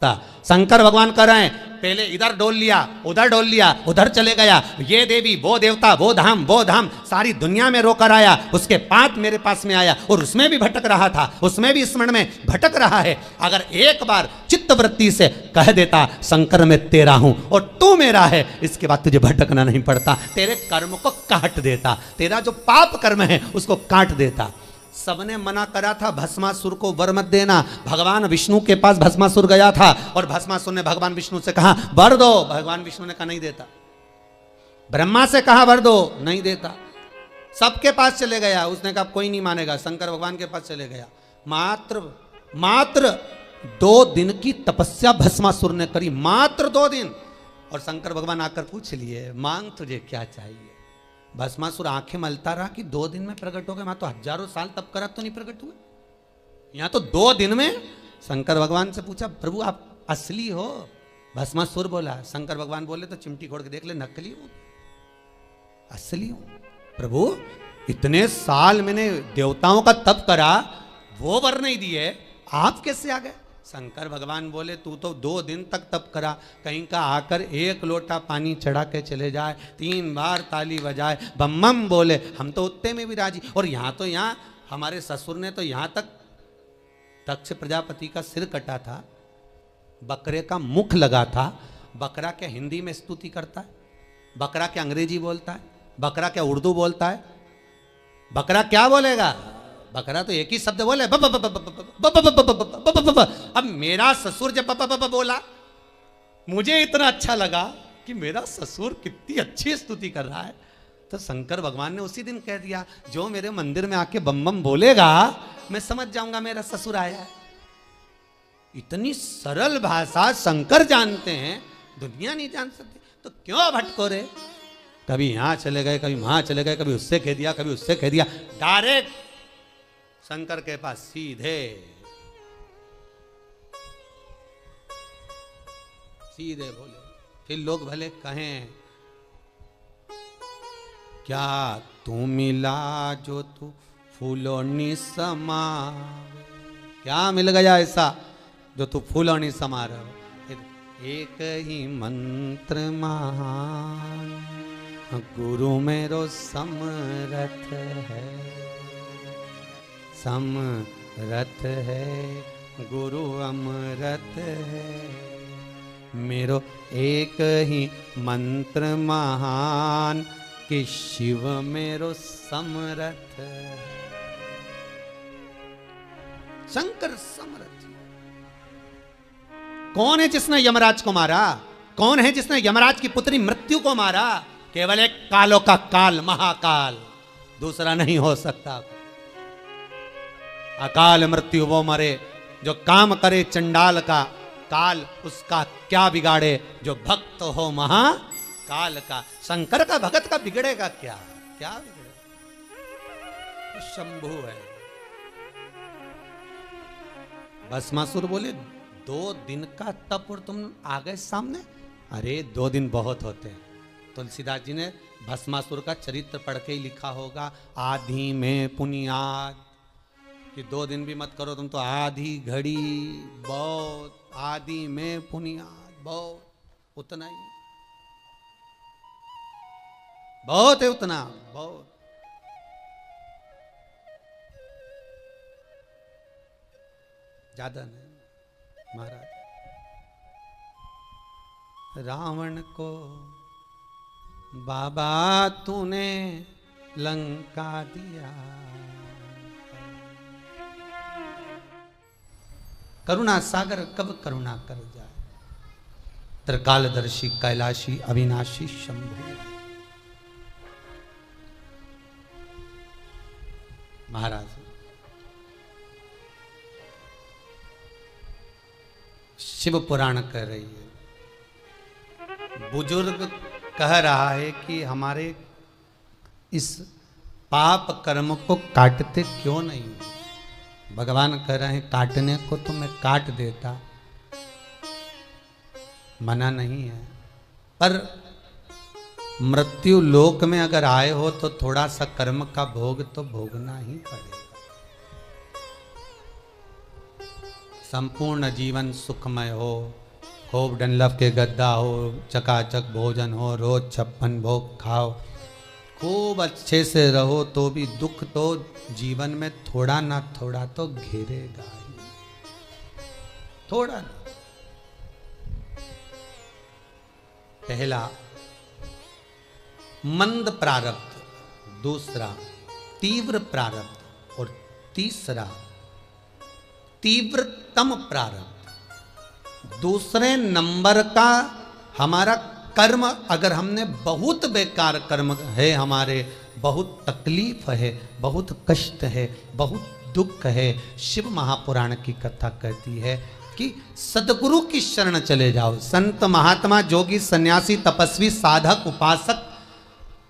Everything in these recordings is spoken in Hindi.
शंकर भगवान कर रहे हैं, पहले इधर डोल लिया, उधर डोल लिया, उधर चले गया, ये देवी वो देवता वो धाम सारी दुनिया में रोकर आया, उसके बाद मेरे पास में आया और उसमें भी भटक रहा था, उसमें भी स्मरण में भटक रहा है। अगर एक बार चित्तवृत्ति से कह देता शंकर मैं तेरा हूं और तू मेरा है, इसके बाद तुझे भटकना नहीं पड़ता, तेरे कर्म को काट देता, तेरा जो पाप कर्म है उसको काट देता। सबने मना करा था भस्मासुर को वर मत देना। भगवान विष्णु के पास भस्मासुर गया था और भस्मासुर ने भगवान विष्णु से कहा वर दो, भगवान विष्णु ने कहा नहीं देता। ब्रह्मा से कहा वर दो, नहीं देता। सबके पास चले गया, उसने कहा कोई नहीं मानेगा, शंकर भगवान के पास चले गया। मात्र 2 दिन की तपस्या भस्मासुर ने करी, मात्र 2 दिन। और शंकर भगवान आकर पूछ लिए मांग तुझे क्या चाहिए। भस्मासुर आंखें मलता रहा कि 2 दिन में प्रकट हो गए, वहां तो हजारों साल तप करा तो नहीं प्रकट हुए, यहां तो 2 दिन में। शंकर भगवान से पूछा प्रभु आप असली हो? भस्मासुर बोला। शंकर भगवान बोले तो चिमटी खोड़ के देख ले, नकली हो असली हो? प्रभु इतने साल मैंने देवताओं का तप करा, वो वर नहीं दिए, आप कैसे आ गए? शंकर भगवान बोले तू तो 2 दिन तक तप करा, कहीं का आकर 1 लोटा पानी चढ़ा के चले जाए, 3 बार ताली बजाए, बम बम बोले, हम तो उतने में भी राजी। और यहाँ हमारे ससुर ने तो यहाँ तक दक्ष प्रजापति का सिर कटा था, बकरे का मुख लगा था। बकरा क्या हिंदी में स्तुति करता है? बकरा क्या अंग्रेजी बोलता है? बकरा क्या उर्दू बोलता है? बकरा क्या बोलेगा? बकरा तो एक ही शब्द बोले ब ब ब ब ब ब ब ब ब ब। अब मेरा ससुर जब ब ब ब बोला, मुझे इतना अच्छा लगा कि मेरा ससुर कितनी अच्छी स्तुति कर रहा है, तो शंकर भगवान ने उसी दिन कह दिया जो मेरे मंदिर में आके बम बम बोलेगा मैं समझ जाऊंगा मेरा ससुर आया है। इतनी सरल भाषा शंकर जानते हैं, दुनिया नहीं जान सकती, तो क्यों भटको रे? कभी यहां चले गए, कभी वहां चले गए, कभी उससे कह दिया, कभी उससे कह दिया। डायरेक्ट शंकर के पास सीधे बोले। फिर लोग भले कहें क्या तू मिला जो तू फूलों समा, क्या मिल गया ऐसा जो तू फूलों समा रहे हो? एक ही मंत्र महान गुरु मेरो समरथ है, समरथ है गुरु अमरत है, मेरो एक ही मंत्र महान कि शिव मेरो समरथ है। शंकर समरथ। कौन है जिसने यमराज को मारा? कौन है जिसने यमराज की पुत्री मृत्यु को मारा? केवल एक कालों का काल, महाकाल, दूसरा नहीं हो सकता। अकाल मृत्यु वो मरे जो काम करे चंडाल का, काल उसका क्या बिगाड़े जो भक्त हो महाकाल का। शंकर का भगत का बिगड़ेगा क्या? क्या बिगड़ेगा? तो शंभु है। भस्मासुर बोले 2 दिन का तप और तुम आ गए सामने? अरे 2 दिन बहुत होते हैं। तुलसीदास जी ने भस्मासुर का चरित्र पढ़ के ही लिखा होगा, आधी में पुनियाद, कि 2 दिन भी मत करो तुम तो आधी घड़ी बहुत, आधी में पुनियाद बहुत, उतना ही बहुत है, उतना बहुत। ज्यादा नहीं महाराज। रावण को बाबा तूने लंका दिया, करुणा सागर कब करुणा कर जाए, त्रिकालदर्शी कैलाशी अविनाशी शंभु। महाराज शिव पुराण कह रही है, बुजुर्ग कह रहा है कि हमारे इस पाप कर्म को काटते क्यों नहीं? भगवान कह रहे हैं काटने को तो मैं काट देता, मना नहीं है, पर मृत्यु लोक में अगर आए हो तो थोड़ा सा कर्म का भोग तो भोगना ही पड़ेगा। संपूर्ण जीवन सुखमय हो, खूब डनलफ के गद्दा हो, चकाचक भोजन हो, रोज 56 भोग खाओ, खूब अच्छे से रहो, तो भी दुख तो जीवन में थोड़ा ना थोड़ा तो घेरेगा ही, थोड़ा ना। पहला मंद प्रारब्ध, दूसरा तीव्र प्रारब्ध और तीसरा तीव्रतम प्रारब्ध। दूसरे नंबर का हमारा कर्म, अगर हमने बहुत बेकार कर्म है, हमारे बहुत तकलीफ है, बहुत कष्ट है, बहुत दुख है, शिव महापुराण की कथा कहती है कि सदगुरु की शरण चले जाओ। संत महात्मा जोगी सन्यासी तपस्वी साधक उपासक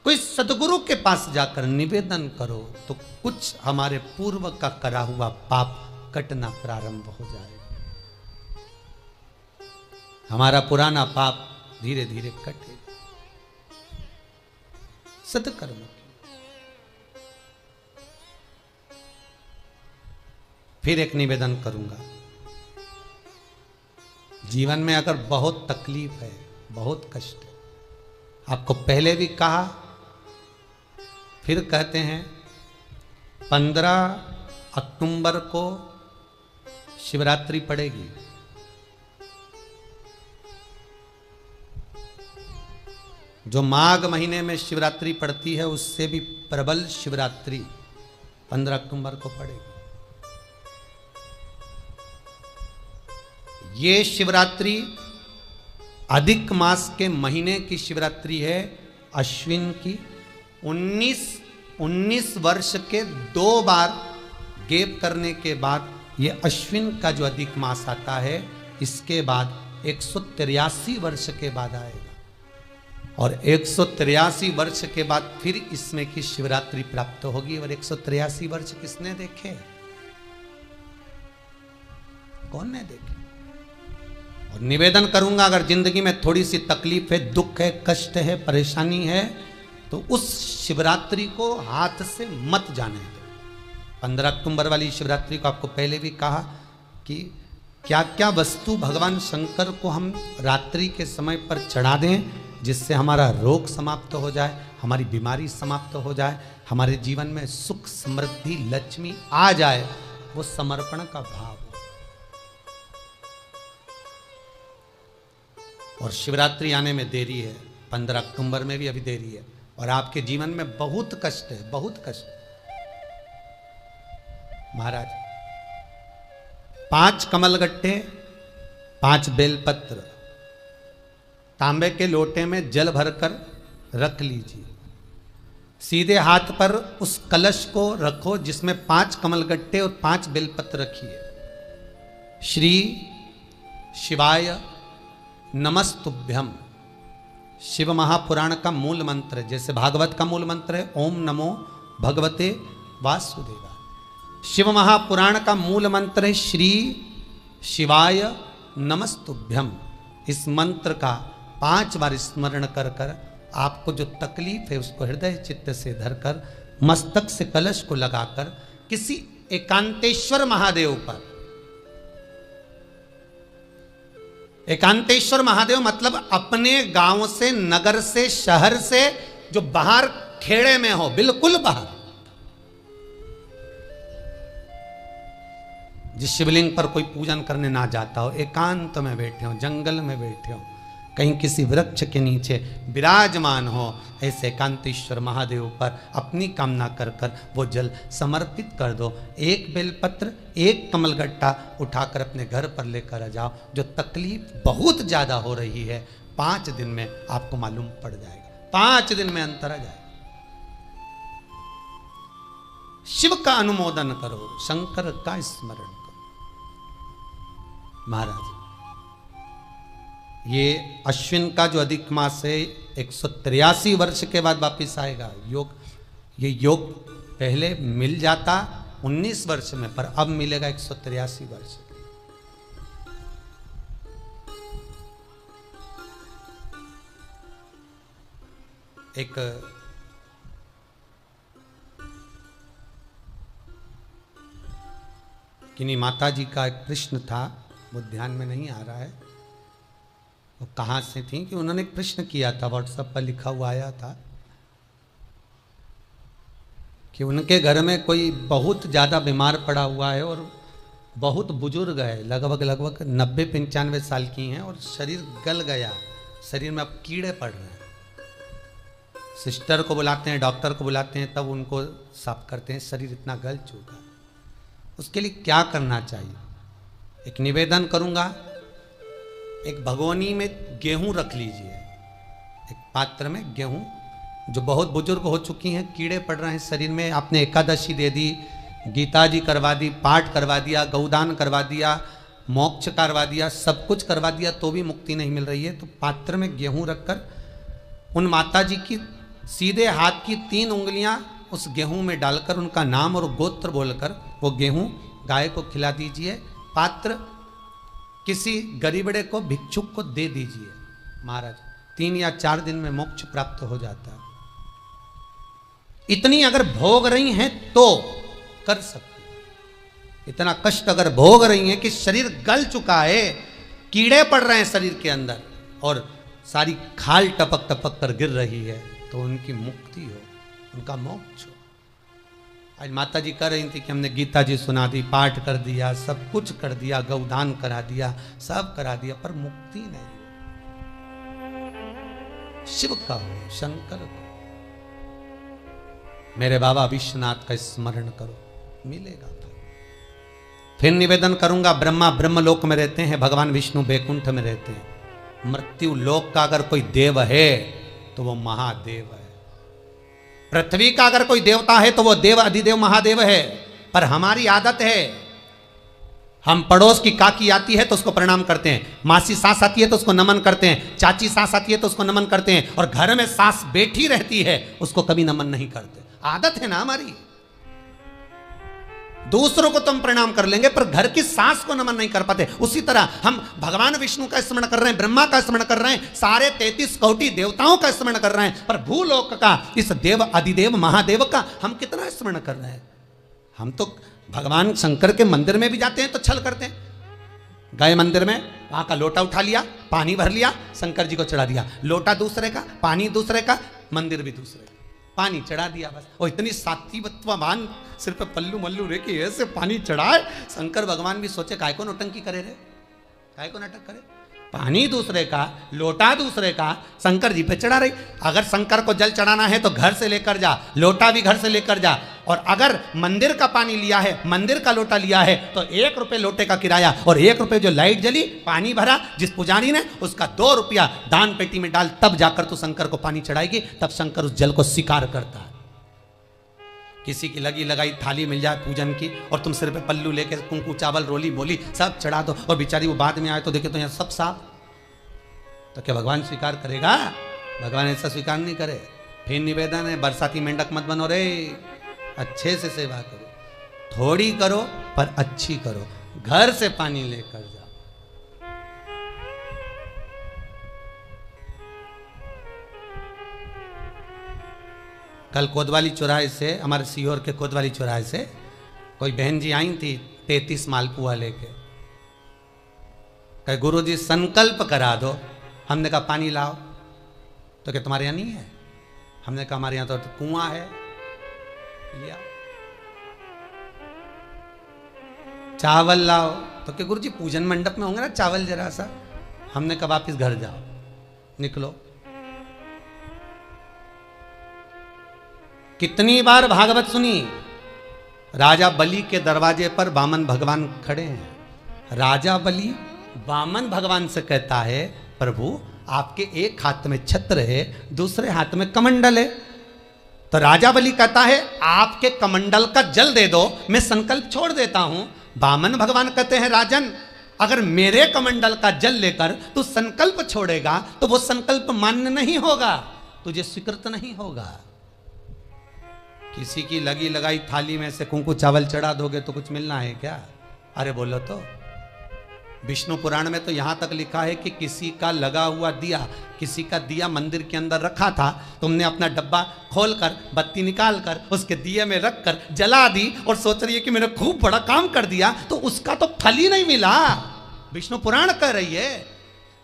कोई सदगुरु के पास जाकर निवेदन करो तो कुछ हमारे पूर्व का करा हुआ पाप कटना प्रारंभ हो जाएगा। हमारा पुराना पाप धीरे धीरे कटे। सत्कर्म फिर एक निवेदन करूंगा, जीवन में अगर बहुत तकलीफ है, बहुत कष्ट है, आपको पहले भी कहा फिर कहते हैं, 15 अक्टूबर को शिवरात्रि पड़ेगी। जो माघ महीने में शिवरात्रि पड़ती है उससे भी प्रबल शिवरात्रि 15 अक्टूबर को पड़ेगी। ये शिवरात्रि अधिक मास के महीने की शिवरात्रि है, अश्विन की। 19 वर्ष के 2 बार गैप करने के बाद ये अश्विन का जो अधिक मास आता है, इसके बाद 183 वर्ष के बाद आएगा और 183 वर्ष के बाद फिर इसमें की शिवरात्रि प्राप्त होगी। और 183 वर्ष किसने देखे? कौन ने देखे? और निवेदन करूंगा, अगर जिंदगी में थोड़ी सी तकलीफ है, दुख है, कष्ट है, परेशानी है, तो उस शिवरात्रि को हाथ से मत जाने दो। 15 अक्टूबर वाली शिवरात्रि को आपको पहले भी कहा कि क्या क्या वस्तु भगवान शंकर को हम रात्रि के समय पर चढ़ा दें, जिससे हमारा रोग समाप्त हो जाए, हमारी बीमारी समाप्त हो जाए, हमारे जीवन में सुख समृद्धि लक्ष्मी आ जाए। वो समर्पण का भाव। और शिवरात्रि आने में देरी है, 15 अक्टूबर में भी अभी देरी है, और आपके जीवन में बहुत कष्ट है, बहुत कष्ट। महाराज 5 कमलगट्टे, 5 बेलपत्र तांबे के लोटे में जल भरकर रख लीजिए। सीधे हाथ पर उस कलश को रखो जिसमें 5 कमलगट्टे और 5 बेलपत्र रखिए। श्री शिवाय नमस्तुभ्यम, शिव महापुराण का मूल मंत्र, जैसे भागवत का मूल मंत्र है ओम नमो भगवते वासुदेवाय। शिव महापुराण का मूल मंत्र है श्री शिवाय नमस्तुभ्यम। इस मंत्र का 5 बार स्मरण कर कर आपको जो तकलीफ है उसको हृदय चित्त से धरकर मस्तक से कलश को लगाकर किसी एकांतेश्वर महादेव पर, एकांतेश्वर महादेव मतलब अपने गांव से, नगर से, शहर से जो बाहर खेड़े में हो, बिल्कुल बाहर, जिस शिवलिंग पर कोई पूजन करने ना जाता हो, एकांत में बैठे हो, जंगल में बैठे हो, कहीं किसी वृक्ष के नीचे विराजमान हो, ऐसे एकांतेश्वर महादेव पर अपनी कामना कर कर वो जल समर्पित कर दो। 1 बेलपत्र, 1 कमलगट्टा उठाकर अपने घर पर लेकर आ जाओ। जो तकलीफ बहुत ज्यादा हो रही है 5 दिन में आपको मालूम पड़ जाएगा, 5 दिन में अंतर आ जाएगा। शिव का अनुमोदन करो, शंकर का स्मरण करो। महाराज ये अश्विन का जो अधिक मास है 183 वर्ष के बाद वापिस आएगा। योग, ये योग पहले मिल जाता 19 वर्ष में, पर अब मिलेगा 183 वर्ष। एक किन्हीं माता जी का एक प्रश्न था, वो ध्यान में नहीं आ रहा है वो कहाँ से थी, कि उन्होंने एक प्रश्न किया था, व्हाट्सएप पर लिखा हुआ आया था कि उनके घर में कोई बहुत ज़्यादा बीमार पड़ा हुआ है और बहुत बुजुर्ग है, लगभग 90-95 साल की हैं और शरीर गल गया, शरीर में अब कीड़े पड़ रहे हैं। सिस्टर को बुलाते हैं, डॉक्टर को बुलाते हैं, तब उनको साफ करते हैं, शरीर इतना गल चुका। उसके लिए क्या करना चाहिए? एक निवेदन करूंगा, एक भगोनी में गेहूं रख लीजिए, एक पात्र में गेहूं, जो बहुत बुजुर्ग हो चुकी हैं, कीड़े पड़ रहे हैं शरीर में, आपने एकादशी दे दी, गीता जी करवा दी, पाठ करवा दिया, गौदान करवा दिया, मोक्ष करवा दिया, सब कुछ करवा दिया, तो भी मुक्ति नहीं मिल रही है, तो पात्र में गेहूं रखकर उन माता जी की सीधे हाथ की 3 उंगलियां उस गेहूं में डालकर उनका नाम और गोत्र बोलकर वो गेहूं गाय को खिला दीजिए। पात्र किसी गरीबड़े को, भिक्षुक को दे दीजिए। महाराज 3 या 4 दिन में मोक्ष प्राप्त हो जाता है। इतनी अगर भोग रही हैं तो कर सकते। इतना कष्ट अगर भोग रही हैं कि शरीर गल चुका है, कीड़े पड़ रहे हैं शरीर के अंदर और सारी खाल टपक टपक कर गिर रही है, तो उनकी मुक्ति हो, उनका मोक्ष हो। आज माता जी कह रही थी कि हमने गीता जी सुना दी, पाठ कर दिया, सब कुछ कर दिया, गौदान करा दिया, सब करा दिया, पर मुक्ति नहीं। शिव का हो, शंकर को, मेरे बाबा विश्वनाथ का स्मरण करो, मिलेगा। फिर निवेदन करूंगा, ब्रह्मा ब्रह्मलोक में रहते हैं, भगवान विष्णु बैकुंठ में रहते हैं। मृत्यु लोक का अगर कोई देव है तो वो महादेव है। पृथ्वी का अगर कोई देवता है तो वो देव अधिदेव महादेव है। पर हमारी आदत है, हम पड़ोस की काकी आती है तो उसको प्रणाम करते हैं, मासी सास आती है तो उसको नमन करते हैं, चाची सास आती है तो उसको नमन करते हैं, और घर में सास बैठी रहती है उसको कभी नमन नहीं करते। आदत है ना हमारी। दूसरों को तुम प्रणाम कर लेंगे पर घर की सास को नमन नहीं कर पाते। उसी तरह हम भगवान विष्णु का स्मरण कर रहे हैं, ब्रह्मा का स्मरण कर रहे हैं, सारे 33 कोटि देवताओं का स्मरण कर रहे हैं, पर भूलोक का इस देव अधिदेव महादेव का हम कितना स्मरण कर रहे हैं। हम तो भगवान शंकर के मंदिर में भी जाते हैं तो छल करते हैं। गए मंदिर में, वहां का लोटा उठा लिया, पानी भर लिया, शंकर जी को चढ़ा दिया, लोटा दूसरे का, पानी दूसरे का, मंदिर भी दूसरे का, पानी चढ़ा दिया बस। और इतनी सात्वित्ववान सिर पे पल्लू मल्लू रे कि ऐसे पानी चढ़ाए, शंकर भगवान भी सोचे काय को नौटंकी करे रे, काय को नाटक करे। पानी दूसरे का, लोटा दूसरे का, शंकर जी पे चढ़ा रही। अगर शंकर को जल चढ़ाना है तो घर से लेकर जा, लोटा भी घर से लेकर जा। और अगर मंदिर का पानी लिया है, मंदिर का लोटा लिया है तो 1 रुपये लोटे का किराया, और 1 रुपये जो लाइट जली, पानी भरा जिस पुजारी ने, उसका 2 रुपया दान पेटी में डाल, तब जाकर तू शंकर को पानी चढ़ाएगी, तब शंकर उस जल को स्वीकार करता है। किसी की लगी लगाई थाली मिल जाए पूजन की और तुम सिर पे पल्लू लेके कुंकू चावल रोली मोली सब चढ़ा दो, और बेचारी वो बाद में आए तो देखे तो यहाँ सब साफ, तो क्या भगवान स्वीकार करेगा? भगवान ऐसा स्वीकार नहीं करे। फिर निवेदन है, बरसाती मेंढक मत बनो रे, अच्छे से सेवा करो, थोड़ी करो पर अच्छी करो, घर से पानी लेकर जाओ। कल कोतवाली चौराहे से, हमारे सीहोर के कोतवाली चौराहे से कोई बहन जी आई थी 33 मालपुआ लेके, कहे गुरुजी संकल्प करा दो। हमने कहा पानी लाओ, तो क्या तुम्हारे यहाँ नहीं है? हमने कहा हमारे यहाँ तो कुआं है, लिया। चावल लाओ, तो क्या गुरुजी पूजन मंडप में होंगे ना चावल जरा सा। हमने कहा वापिस घर जाओ, निकलो। कितनी बार भागवत सुनी? राजा बलि के दरवाजे पर वामन भगवान खड़े हैं। राजा बलि वामन भगवान से कहता है, प्रभु आपके एक हाथ में छत्र है, दूसरे हाथ में कमंडल है। तो राजा बलि कहता है आपके कमंडल का जल दे दो, मैं संकल्प छोड़ देता हूं। वामन भगवान कहते हैं राजन, अगर मेरे कमंडल का जल लेकर तू संकल्प छोड़ेगा तो वो संकल्प मान्य नहीं होगा, तुझे स्वीकृत नहीं होगा। किसी की लगी लगाई थाली में से कुंकू चावल चढ़ा दोगे तो कुछ मिलना है क्या? अरे बोलो तो। विष्णु पुराण में तो यहां तक लिखा है कि किसी का लगा हुआ दिया, किसी का दिया मंदिर के अंदर रखा था, तुमने अपना डब्बा खोलकर बत्ती निकाल कर उसके दिए में रख कर जला दी और सोच रही है कि मैंने खूब बड़ा काम कर दिया, तो उसका तो फल ही नहीं मिला। विष्णु पुराण कह रही है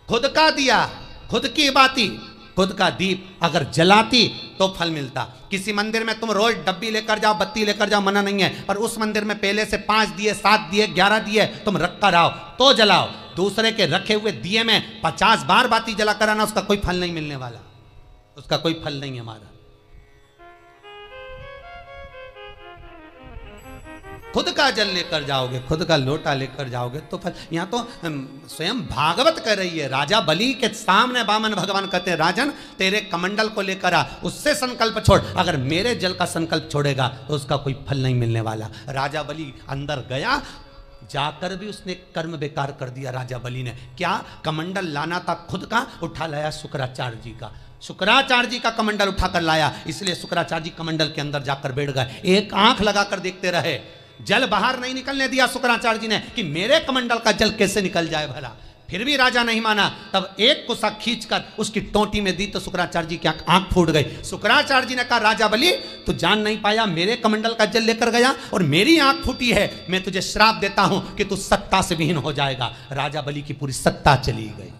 खुद का दिया, खुद की बाती, खुद का दीप अगर जलाती तो फल मिलता। किसी मंदिर में तुम रोज डब्बी लेकर जाओ, बत्ती लेकर जाओ, मना नहीं है, पर उस मंदिर में पहले से 5 दिए, 7 दिए, 11 दिए तुम रख कर आओ तो जलाओ। दूसरे के रखे हुए दिए में 50 बार बाती जला कर आना, उसका कोई फल नहीं मिलने वाला, उसका कोई फल नहीं है हमारा। खुद का जल लेकर जाओगे, खुद का लोटा लेकर जाओगे तो फल। यहां तो स्वयं भागवत कह रही है, राजा बलि के सामने वामन भगवान कहते हैं राजन तेरे कमंडल को लेकर आ, उससे संकल्प छोड़, अगर मेरे जल का संकल्प छोड़ेगा तो उसका कोई फल नहीं मिलने वाला। राजा बलि अंदर गया, जाकर भी उसने कर्म बेकार कर दिया। राजा बलि ने क्या, कमंडल लाना था खुद का, उठा लाया शुक्राचार्य जी का, शुक्राचार्य जी का कमंडल उठाकर लाया, इसलिए शुक्राचार्य जी कमंडल के अंदर जाकर बैठ गए, एक आंख लगाकर देखते रहे, जल बाहर नहीं निकलने दिया शुक्राचार्य जी ने कि मेरे कमंडल का जल कैसे निकल जाए भला। फिर भी राजा नहीं माना, तब एक कुसा खींचकर उसकी टोटी में दी तो शुक्राचार्य जी की आंख फूट गई। शुक्राचार्य जी ने कहा राजा बलि तू जान नहीं पाया, मेरे कमंडल का जल लेकर गया और मेरी आंख फूटी है, मैं तुझे श्राप देता हूं कि तू सत्ता से विहीन हो जाएगा। राजा बलि की पूरी सत्ता चली गई,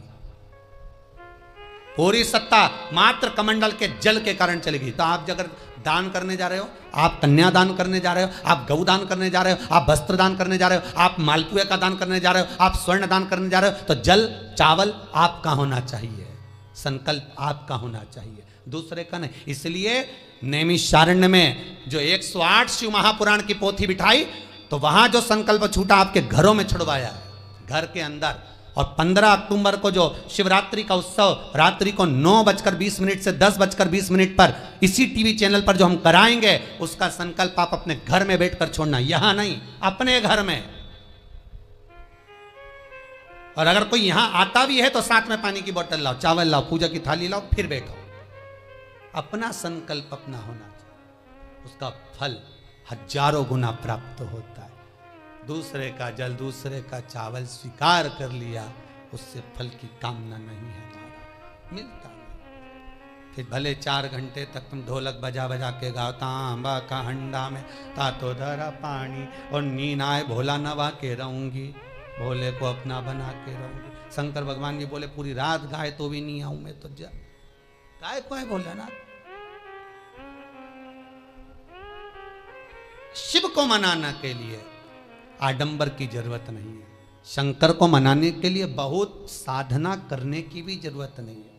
पूरी सत्ता मात्र कमंडल के जल के कारण चली गई। तो आप अगर दान करने जा रहे हो, आप कन्या दान करने जा रहे हो, आप गौ दान करने जा रहे हो, आप वस्त्र दान करने जा रहे हो, आप मालपुए का दान करने जा रहे हो, आप स्वर्ण दान करने जा रहे हो, तो जल चावल आपका होना चाहिए, संकल्प आपका होना चाहिए, दूसरे का नहीं। इसलिए नैमिषारण्य में जो 108 शिव महापुराण की पोथी बिठाई, तो वहां जो संकल्प छूटा आपके घरों में छुड़वाया है, घर के अंदर। और 15 अक्टूबर को जो शिवरात्रि का उत्सव रात्रि को 9:20 से 10:20 पर इसी टीवी चैनल पर जो हम कराएंगे, उसका संकल्प आप अपने घर में बैठकर छोड़ना, यहां नहीं, अपने घर में। और अगर कोई यहां आता भी है तो साथ में पानी की बोतल लाओ, चावल लाओ, पूजा की थाली लाओ, फिर बैठो। अपना संकल्प अपना होना चाहिए, उसका फल हजारों गुना प्राप्त होता है। दूसरे का जल, दूसरे का चावल स्वीकार कर लिया, उससे फल की कामना नहीं है, हमारा मिलता नहीं। फिर भले 4 घंटे तक तुम ढोलक बजा बजा के गाओ, तांबा का हंडा में तातो धरा पानी, और नींद आए भोला नवा के रहूंगी, भोले को अपना बना के रहूंगी। शंकर भगवान जी बोले पूरी रात गाए तो भी नहीं आऊं मैं, तो जा गाय को है भोलानाथ। शिव को मनाने के लिए आडंबर की जरूरत नहीं है, शंकर को मनाने के लिए बहुत साधना करने की भी जरूरत नहीं है।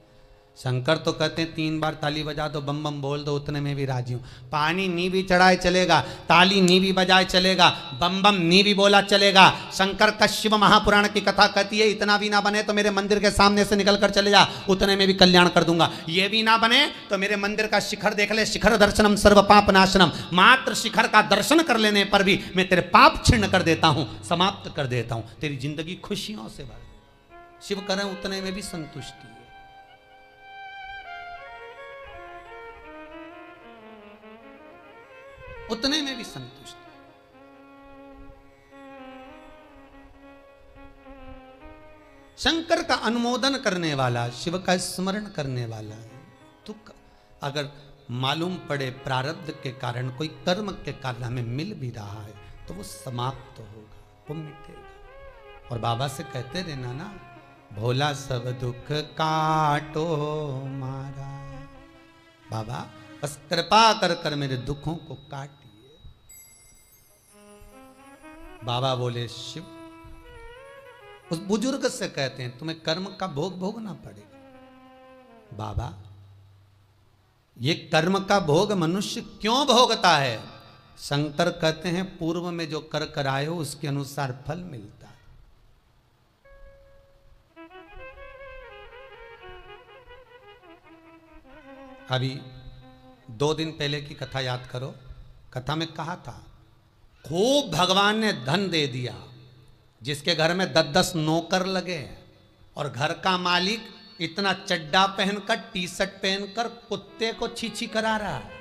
शंकर तो कहते हैं 3 बार ताली बजा दो, बम बम बोल दो, उतने में भी राजी हूं। पानी नी भी चढ़ाए चलेगा, ताली नी भी बजाए चलेगा, बम बम नी भी बोला चलेगा। शंकर का शिव महापुराण की कथा कहती है इतना भी ना बने तो मेरे मंदिर के सामने से निकल कर चले जा, उतने में भी कल्याण कर दूंगा। ये भी ना बने तो मेरे मंदिर का शिखर देख ले, शिखर दर्शनम सर्व पाप नाशनम, मात्र शिखर का दर्शन कर लेने पर भी मैं तेरे पाप छिन्न कर देता हूं, समाप्त कर देता हूं, तेरी जिंदगी खुशियों से भर। शिव करें उतने में भी संतुष्टि है। उतने में भी संतुष्ट। शंकर का अनुमोदन करने वाला, शिव का स्मरण करने वाला है। तो अगर मालूम पड़े प्रारब्ध के कारण कोई कर्म के कारण हमें मिल भी रहा है तो वो समाप्त होगा, वो मिटेगा। और बाबा से कहते रहना ना, भोला सब दुख काटो मारा, बाबा बस कृपा कर कर मेरे दुखों को काटिए। बाबा बोले शिव उस बुजुर्ग से कहते हैं तुम्हें कर्म का भोग भोगना पड़ेगा। बाबा ये कर्म का भोग मनुष्य क्यों भोगता है? शंकर कहते हैं पूर्व में जो कर कर आए हो उसके अनुसार फल मिलता है। अभी 2 दिन पहले की कथा याद करो, कथा में कहा था खूब भगवान ने धन दे दिया, जिसके घर में 10-10 नौकर लगे और घर का मालिक इतना चड्डा पहनकर, टी-शर्ट पहनकर कुत्ते को छी छी करा रहा है।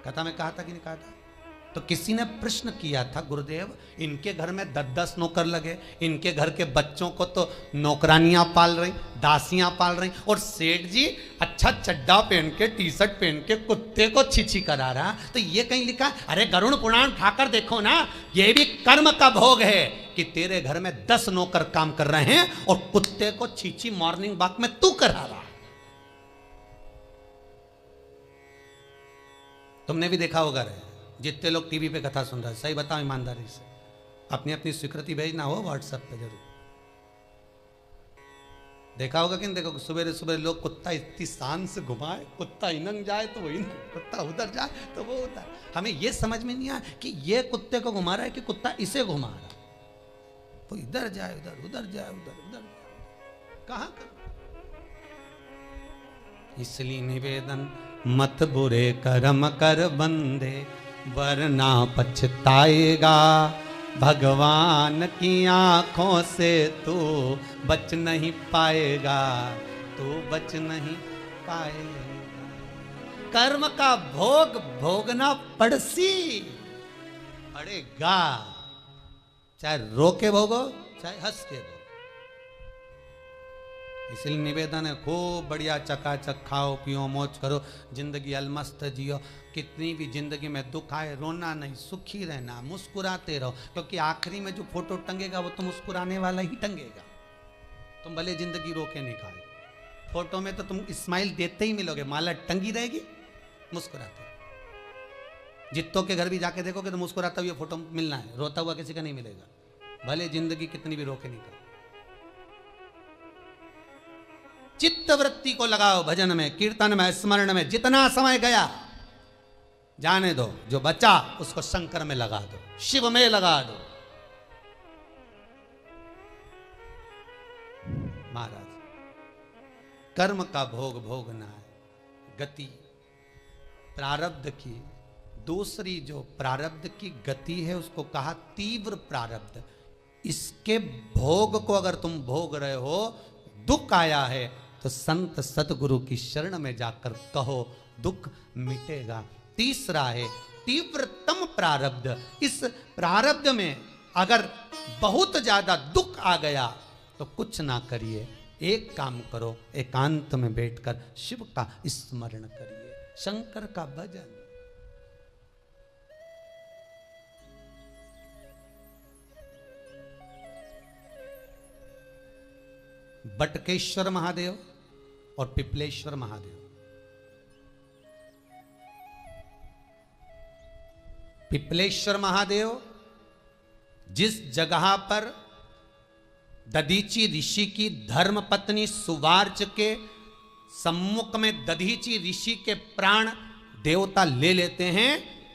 कथा में कहा था कि नहीं कहा था? तो किसी ने प्रश्न किया था, गुरुदेव इनके घर में 10-10 नौकर लगे, इनके घर के बच्चों को तो नौकरानियां पाल रही, दासियां पाल रही, और सेठ जी अच्छा चड्डा पहन के टी शर्ट पहन के कुत्ते को छिछी करा रहा। तो ये कहीं लिखा, अरे गरुड़ पुराण उठाकर देखो ना, ये भी कर्म का भोग है कि तेरे घर में 10 नौकर काम कर रहे हैं और कुत्ते को छीछी मॉर्निंग वॉक में तू करा रहा। तुमने भी देखा होगा रे, जितने लोग टीवी पे कथा सुन रहे हैं, सही बताओ ईमानदारी से, अपनी अपनी स्वीकृति भेजना हो व्हाट्सएप पे जरूर। देखा होगा कि नहीं देखो, सुबह सुबह लोग कुत्ता इतनी शान से घुमाए, कुत्ता इनंग जाए तो वो इनंग, कुत्ता उधर जाए तो वो उधर। हमें ये समझ में नहीं आया कि ये कुत्ते को घुमा रहा है कि कुत्ता इसे घुमा रहा है। वो इधर जाए उधर, उधर जाए उधर, उधर कहां कर। इसलिए निवेदन, मत बुरे कर्म कर बंदे, वरना पछताएगा। भगवान की आंखों से तू बच नहीं पाएगा, तू बच नहीं पाएगा। कर्म का भोग भोगना पड़सी पड़ेगा, चाहे रो के भोगो चाहे हंस के भोगो। इसलिए निवेदन है, खूब बढ़िया चकाचक खाओ पियो मौज करो, जिंदगी अलमस्त जियो। कितनी भी जिंदगी में दुख आए रोना नहीं, सुखी रहना, मुस्कुराते रहो, क्योंकि आखिरी में जो फोटो टंगेगा वो तो मुस्कुराने वाला ही टंगेगा। तुम भले जिंदगी रोके निकाल, फोटो में तो तुम स्माइल देते ही मिलोगे, माला टंगी रहेगी मुस्कुराते। जित्तों के घर भी जाके देखोगे तो मुस्कुराता हुआ फोटो मिलना है, रोता हुआ किसी का नहीं मिलेगा, भले जिंदगी कितनी भी रोके निकाल। चित्त वृत्ति को लगाओ भजन में, कीर्तन में, स्मरण में। जितना समय गया जाने दो, जो बचा उसको शंकर में लगा दो, शिव में लगा दो। महाराज, कर्म का भोग भोगना है, गति प्रारब्ध की। दूसरी जो प्रारब्ध की गति है उसको कहा तीव्र प्रारब्ध। इसके भोग को अगर तुम भोग रहे हो, दुख आया है तो संत सतगुरु की शरण में जाकर कहो, दुख मिटेगा। तीसरा है तीव्रतम प्रारब्ध। इस प्रारब्ध में अगर बहुत ज्यादा दुख आ गया तो कुछ ना करिए, एक काम करो, एकांत में बैठकर शिव का स्मरण करिए, शंकर का भजन। बटकेश्वर महादेव और पिपलेश्वर महादेव, पिपलेश्वर महादेव जिस जगह पर दधीची ऋषि की धर्म पत्नी सुवार्च के सम्मुख में दधीची ऋषि के प्राण देवता ले लेते हैं,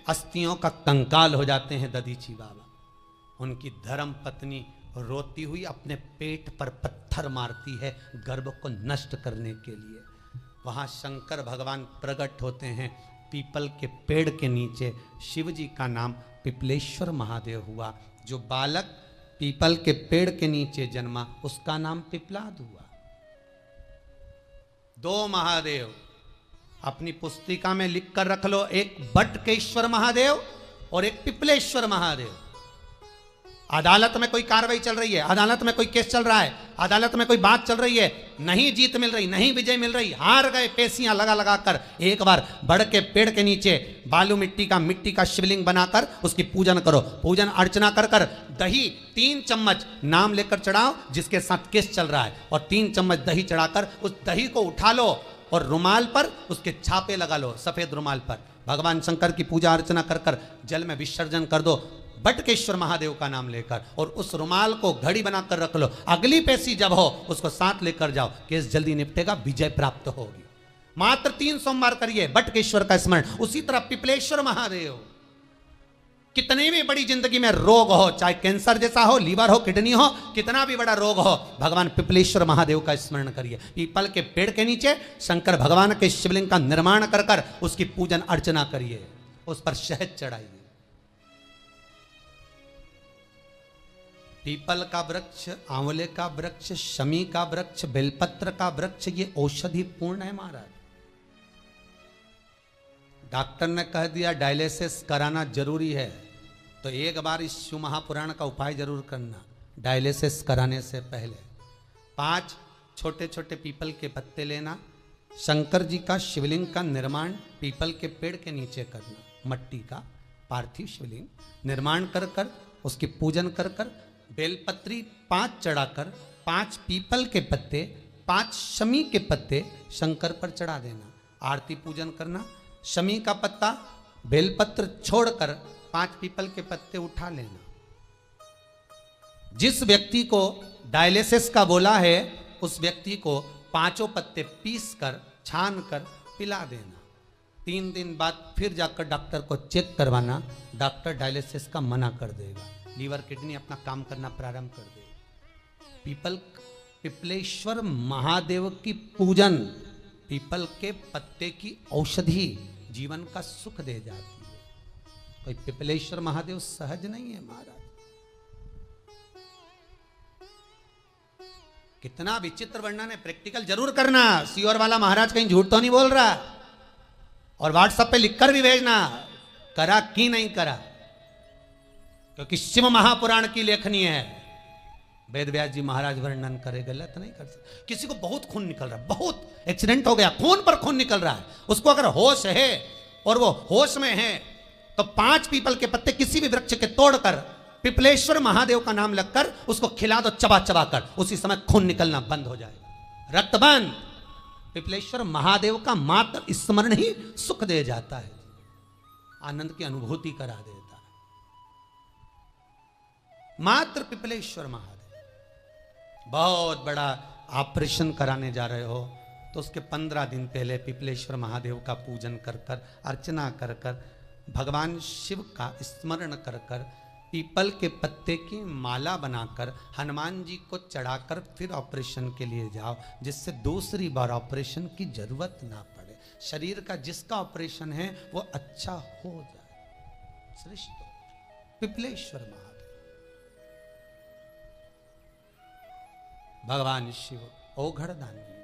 अस्थियों का कंकाल हो जाते हैं दधीची बाबा। उनकी धर्म पत्नी रोती हुई अपने पेट पर पत्थर मारती है गर्भ को नष्ट करने के लिए। वहां शंकर भगवान प्रकट होते हैं पीपल के पेड़ के नीचे। शिव जी का नाम पिपलेश्वर महादेव हुआ। जो बालक पीपल के पेड़ के नीचे जन्मा उसका नाम पिपलाद हुआ। दो महादेव अपनी पुस्तिका में लिख कर रख लो, एक बटकेश्वर महादेव और एक पिपलेश्वर महादेव। अदालत में कोई कार्रवाई चल रही है, अदालत में कोई केस चल रहा है, अदालत में कोई बात चल रही है, नहीं जीत मिल रही, नहीं विजय मिल रही, हार गए, पेशियां लगा लगा कर, एक बार बड़ के पेड़ के नीचे बालू मिट्टी का शिवलिंग बनाकर उसकी पूजन करो। पूजन अर्चना कर कर दही 3 चम्मच नाम लेकर चढ़ाओ जिसके साथ केस चल रहा है, और 3 चम्मच दही चढ़ाकर उस दही को उठा लो और रुमाल पर उसके छापे लगा लो, सफेद रुमाल पर। भगवान शंकर की पूजा अर्चना कर कर जल में विसर्जन कर दो बटकेश्वर महादेव का नाम लेकर, और उस रुमाल को घड़ी बनाकर रख लो। अगली पेशी जब हो उसको साथ लेकर जाओ, केस जल्दी निपटेगा, विजय प्राप्त होगी। मात्र 3 सोमवार करिए बटकेश्वर का स्मरण। उसी तरह पिपलेश्वर महादेव, कितनी भी बड़ी जिंदगी में रोग हो, चाहे कैंसर जैसा हो, लीवर हो, किडनी हो, कितना भी बड़ा रोग हो, भगवान पिपलेश्वर महादेव का स्मरण करिए। पीपल के पेड़ के नीचे शंकर भगवान के शिवलिंग का निर्माण कर कर उसकी पूजन अर्चना करिए, उस पर शहद चढ़ाइए। पीपल का वृक्ष, आंवले का वृक्ष, शमी का वृक्ष, बेलपत्र का वृक्ष, ये औषधि पूर्ण है महाराज। डॉक्टर ने कह दिया डायलिसिस कराना जरूरी है, तो एक बार इस शिव महापुराण का उपाय जरूर करना। डायलिसिस कराने से पहले 5 छोटे छोटे पीपल के पत्ते लेना, शंकर जी का शिवलिंग का निर्माण पीपल के पेड़ के नीचे करना, मट्टी का पार्थिव शिवलिंग निर्माण कर कर उसकी पूजन कर कर बेलपत्री 5 चढ़ाकर 5 पीपल के पत्ते 5 शमी के पत्ते शंकर पर चढ़ा देना, आरती पूजन करना। शमी का पत्ता बेलपत्र छोड़कर 5 पीपल के पत्ते उठा लेना। जिस व्यक्ति को डायलिसिस का बोला है उस व्यक्ति को 5 पत्ते पीस कर छान कर पिला देना। 3 दिन बाद फिर जाकर डॉक्टर को चेक करवाना, डॉक्टर डायलिसिस का मना कर देगा, लीवर किडनी अपना काम करना प्रारंभ कर देगा। पिपलेश्वर महादेव की पूजन, पीपल के पत्ते की औषधि जीवन का सुख दे जाती है। कोई पिपलेश्वर महादेव सहज नहीं है महाराज। कितना विचित्र वर्णन है, प्रैक्टिकल जरूर करना। सीओर वाला महाराज कहीं झूठ तो नहीं बोल रहा, और व्हाट्सएप पे लिखकर भी भेजना करा कि नहीं करा, क्योंकि शिव महापुराण की लेखनी है। वेद व्यास जी महाराज वर्णन करे, गलत नहीं कर सकते। किसी को बहुत खून निकल रहा है, बहुत एक्सीडेंट हो गया, खून पर खून निकल रहा है, उसको अगर होश है और वो होश में है तो 5 पीपल के पत्ते किसी भी वृक्ष के तोड़कर पिपलेश्वर महादेव का नाम लगकर उसको खिला दो, चबा चबा कर, उसी समय खून निकलना बंद हो जाएगा, रक्त बंद। पिपलेश्वर महादेव का मात्र स्मरण ही सुख दे जाता है, आनंद की अनुभूति करा देता है। मात्र पिपलेश्वर महादेव। बहुत बड़ा ऑपरेशन कराने जा रहे हो तो उसके 15 दिन पहले पिपलेश्वर महादेव का पूजन कर कर, अर्चना कर कर, भगवान शिव का स्मरण कर कर, पीपल के पत्ते की माला बनाकर हनुमान जी को चढ़ाकर फिर ऑपरेशन के लिए जाओ, जिससे दूसरी बार ऑपरेशन की जरूरत ना पड़े। शरीर का जिसका ऑपरेशन है वो अच्छा हो जाए। श्रेष्ठ पिपलेश्वर महादेव, भगवान शिव ओघड़ दानी।